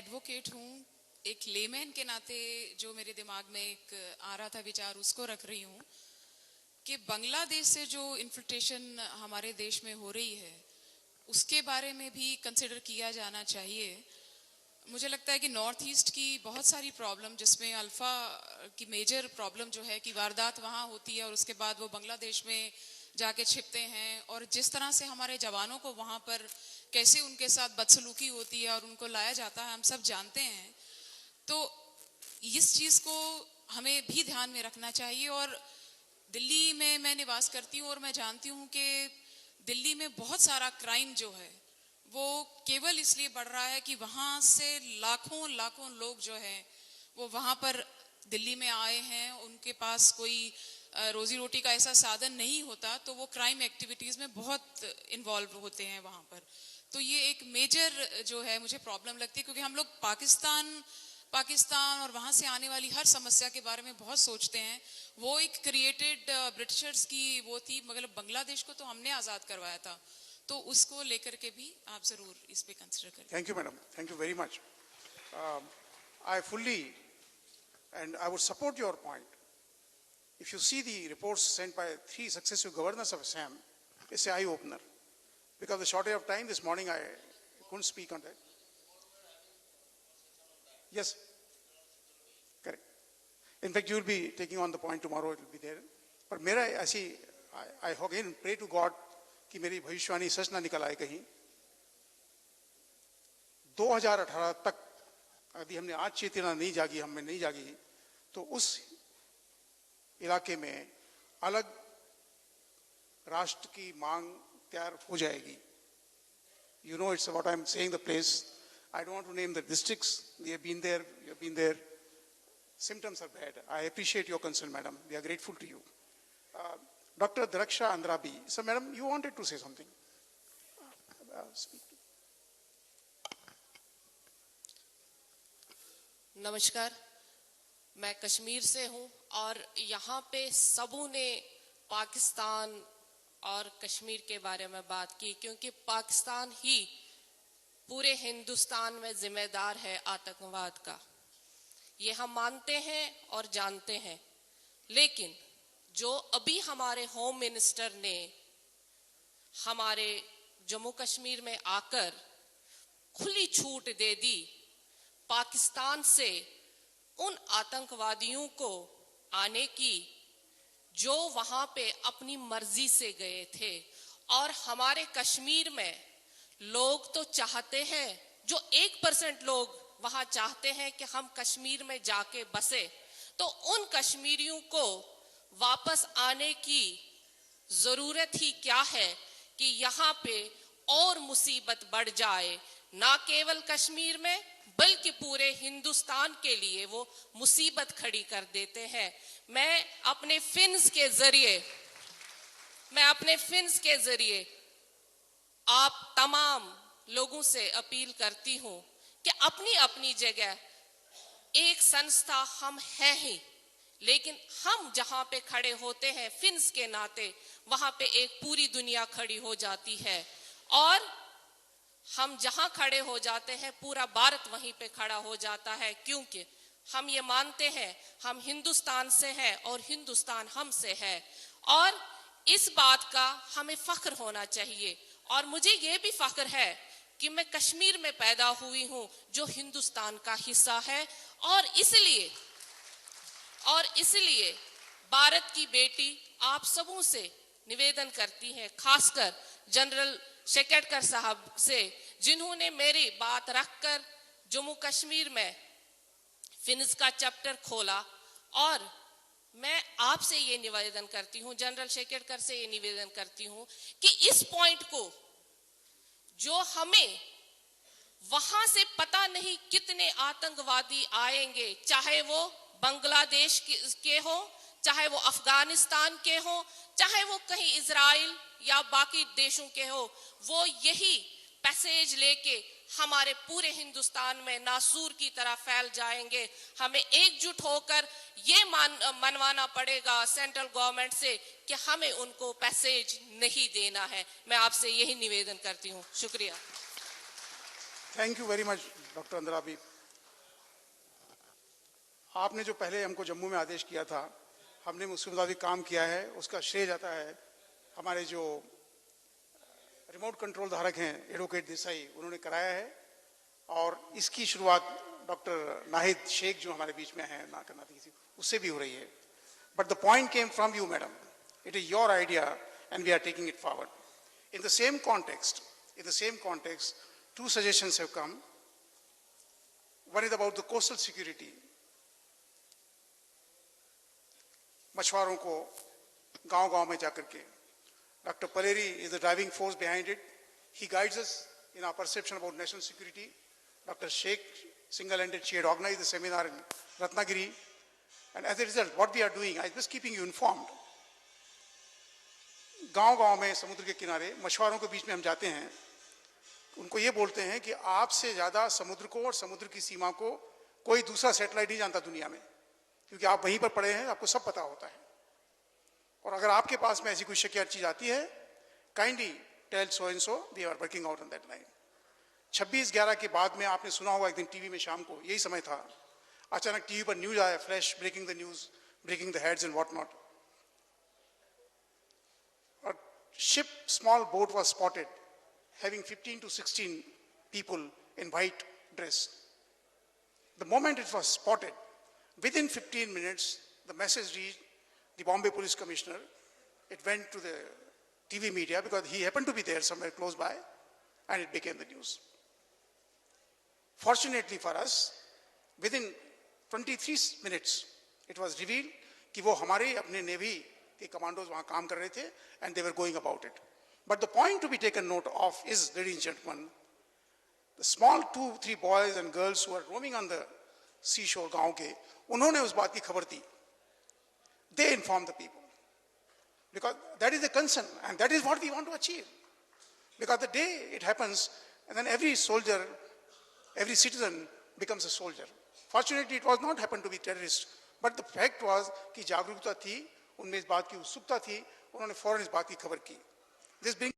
Advocate हूँ। एक layman के नाते जो मेरे दिमाग में एक आ रहा था विचार, उसको रख रही हूँ कि बांग्लादेश से जो इन्फिल्ट्रेशन हमारे देश में हो रही है उसके बारे में भी कंसिडर किया जाना चाहिए। मुझे लगता है कि नॉर्थ ईस्ट की बहुत सारी प्रॉब्लम, जिसमें अल्फा की मेजर प्रॉब्लम जो है कि वारदात वहाँ होती है और उसके बाद वो बांग्लादेश में जाके छिपते हैं, और जिस तरह से हमारे जवानों को वहाँ पर कैसे उनके साथ बदसलूकी होती है और उनको लाया जाता है, हम सब जानते हैं। तो इस चीज़ को हमें भी ध्यान में रखना चाहिए। और दिल्ली में मैं निवास करती हूँ और मैं जानती हूँ कि दिल्ली में बहुत सारा क्राइम जो है वो केवल इसलिए बढ़ रहा है कि वहाँ से लाखों लाखों लोग जो हैं वो वहाँ पर दिल्ली में आए हैं, उनके पास कोई रोजी रोटी का ऐसा साधन नहीं होता, तो वो क्राइम एक्टिविटीज़ में बहुत इन्वॉल्व होते हैं वहाँ पर। तो ये एक मेजर जो है मुझे प्रॉब्लम लगती है, क्योंकि हम लोग पाकिस्तान और वहाँ से आने वाली हर समस्या के बारे में बहुत सोचते हैं। वो एक क्रिएटेड ब्रिटिशर्स की वो थी, मगर बांग्लादेश को तो हमने आज़ाद करवाया था, तो उसको लेकर के भी आप ज़रूर इस पे कंसिडर करें। Thank you madam, thank you very much. I fully and I would support your point. If you see the reports sent by 3 successive governors of Assam, it's an eye-opener. Because of the shortage of time this morning, I couldn't speak on that. Yes, correct. In fact, you will be taking on the point tomorrow, it will be there. But मेरा ऐसी, I again pray to God कि मेरी भविष्यवाणी सच ना निकल आए कहीं। 2018 तक यदि हमने आज चेतना नहीं जागी, हमें नहीं जागी, तो उस इलाके में अलग राष्ट्र की मांग तैयार हो जाएगी। You know, it's what I'm saying, the place. I don't want to name the districts. We have been there, you have been there. Symptoms are bad. I appreciate your concern, madam. We are grateful to you. Dr. Dhraksha Andrabi. So, madam, you wanted to say something. Speak. नमस्कार, मैं कश्मीर से हूँ और यहाँ पे सबों ने पाकिस्तान और कश्मीर के बारे में बात की, क्योंकि पाकिस्तान ही पूरे हिंदुस्तान में जिम्मेदार है आतंकवाद का। ये हम मानते हैं और जानते हैं, लेकिन जो अभी हमारे होम मिनिस्टर ने हमारे जम्मू कश्मीर में आकर खुली छूट दे दी पाकिस्तान से उन आतंकवादियों को आने की जो वहां पे अपनी मर्जी से गए थे। और हमारे कश्मीर में लोग तो चाहते हैं, जो 1% लोग वहां चाहते हैं कि हम कश्मीर में जाके बसे, तो उन कश्मीरियों को वापस आने की जरूरत ही क्या है कि यहाँ पे और मुसीबत बढ़ जाए। ना केवल कश्मीर में बल्कि पूरे हिंदुस्तान के लिए वो मुसीबत खड़ी कर देते हैं। मैं अपने फिन्स के जरिए आप तमाम लोगों से अपील करती हूं कि अपनी अपनी जगह एक संस्था हम हैं ही, लेकिन हम जहां पे खड़े होते हैं फिन्स के नाते, वहां पे एक पूरी दुनिया खड़ी हो जाती है। और हम जहां खड़े हो जाते हैं पूरा भारत वहीं पे खड़ा हो जाता है, क्योंकि हम ये मानते हैं हम हिंदुस्तान से हैं और हिंदुस्तान हमसे है। और इस बात का हमें फख्र होना चाहिए। और मुझे ये भी फख्र है कि मैं कश्मीर में पैदा हुई हूं, जो हिंदुस्तान का हिस्सा है। और इसलिए भारत की बेटी आप सबों से निवेदन करती हैं, खासकर जनरल शेकेटकर साहब से, जिन्होंने मेरी बात रखकर जम्मू कश्मीर में फिन्स का चैप्टर खोला। और मैं आपसे ये निवेदन करती हूँ, जनरल शेकेटकर से ये निवेदन करती हूँ कि इस पॉइंट को, जो हमें वहां से पता नहीं कितने आतंकवादी आएंगे, चाहे वो बांग्लादेश के हो, चाहे वो अफगानिस्तान के हो, चाहे वो कहीं इजराइल या बाकी देशों के हो, वो यही पैसेज लेके हमारे पूरे हिंदुस्तान में नासूर की तरह फैल जाएंगे। हमें एकजुट होकर ये मनवाना पड़ेगा सेंट्रल गवर्नमेंट से कि हमें उनको पैसेज नहीं देना है। मैं आपसे यही निवेदन करती हूँ। शुक्रिया। Thank you very much doctor Andrabi. आपने जो पहले हमको जम्मू में आदेश किया था, हमने उसके मुताबिक काम किया है। उसका श्रेय जाता है हमारे जो रिमोट कंट्रोल धारक हैं एडवोकेट देसाई, उन्होंने कराया है। और इसकी शुरुआत डॉक्टर नाहिद शेख जो हमारे बीच में हैं, ना करना थी, उससे भी हो रही है। But the point came from you madam, it is your idea and we are taking it forward. In the same context, two suggestions have come. One is about the coastal security. मछुआरों को गांव-गांव में जाकर के, Dr. Paleri is the driving force behind it. He guides us in our perception about national security. Dr. Sheikh, single-handed, she had organized the seminar in Ratnagiri. And as a result, what we are doing, I'm just keeping you informed. गांव-गांव में समुद्र के किनारे मछुआरों के बीच में हम जाते हैं, उनको ये बोलते हैं कि आपसे ज्यादा समुद्र को और समुद्र की सीमा को कोई दूसरा सैटेलाइट नहीं जानता दुनिया में, क्योंकि आप वहीं पर पड़े हैं, आपको सब पता होता है। और अगर आपके पास में ऐसी कोई शकियार चीज आती है, kindly tell so and so, we are working out on that line. 26/11 के बाद में आपने सुना होगा, एक दिन टीवी में शाम को यही समय था, अचानक टीवी पर न्यूज आया, flash, breaking the news, breaking the heads and what not. Ship, small boat was spotted having 15 to 16 people in white dress. The moment it was spotted, within 15 minutes, the message reached the Bombay Police Commissioner. It went to the TV media because he happened to be there somewhere close by, and it became the news. Fortunately for us, within 23 minutes, it was revealed कि वो हमारे अपने navy के commandos वहां काम कर रहे थे, and they were going about it. But the point to be taken note of is, ladies and gentlemen, the small 2-3 boys and girls who are roaming on the seashore गांव के, उन्होंने उस बात की खबर दी. They informed the people, because that is the concern and that is what we want to achieve. Because the day it happens, and then every soldier, every citizen becomes a soldier. Fortunately, it was not happened to be terrorist, but the fact was कि जागरूकता थी, उनमें इस बात की उत्सुकता थी, उन्होंने फौरन इस बात की खबर की. This brings